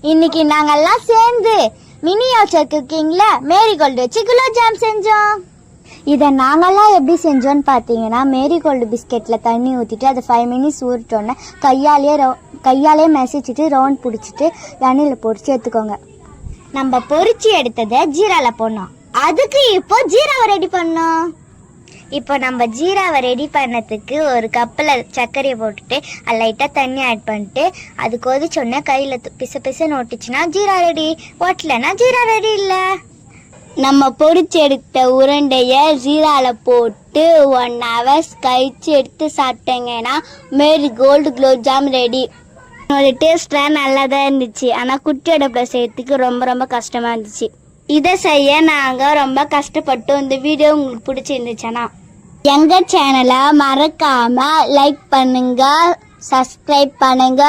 இன்னைக்கு நாங்கெல்லாம் சேர்ந்து மினியேச்சர் குக்கிங்ல மேரிகோல்டு வச்சு குலோப் ஜாம் செஞ்சோம். இதை நாங்கெல்லாம் எப்படி செஞ்சோன்னு பார்த்தீங்கன்னா, மேரிகோல்டு பிஸ்கெட்டில் தண்ணி ஊற்றிட்டு அதை 5 மினிட்ஸ் ஊறிட்டோன்னே கையாலே மெசிச்சுட்டு ரவுண்ட் பிடிச்சிட்டு எண்ணெயில் பொரிச்சு எடுத்துக்கோங்க. நம்ம பொரிச்சு எடுத்ததை ஜீராவில் போடணும். அதுக்கு இப்போ ஜீராவை ரெடி பண்ணோம். இப்போ நம்ம ஜீராவை ரெடி பண்ணதுக்கு ஒரு கப்பில் சர்க்கரையை போட்டுட்டு அது லைட்டாக தண்ணி ஆட் பண்ணிட்டு அது கொதிச்சோடனே கையில் பிச நோட்டுச்சுன்னா ஜீரா ரெடி. ஓட்டலைன்னா ஜீரா ரெடி இல்லை. நம்ம பொரிச்சு எடுத்த உருண்டையை ஜீராவில் போட்டு 1 hour கழிச்சு எடுத்து சாப்பிட்டீங்கன்னா மேரிகோல்டு குலோப் ஜாம் ரெடி. ஒரு டேஸ்ட்லாம் நல்லா தான் இருந்துச்சு. ஆனால் குட்டி அடுப்பில் செய்யறதுக்கு ரொம்ப கஷ்டமாக இருந்துச்சு. இதை செய்ய நாங்கள் ரொம்ப கஷ்டப்பட்டோம். இந்த வீடியோ உங்களுக்கு பிடிச்சிருந்துச்சுன்னா எங்கள் சேனலை மறக்காமல் லைக் பண்ணுங்க, சப்ஸ்கிரைப் பண்ணுங்க.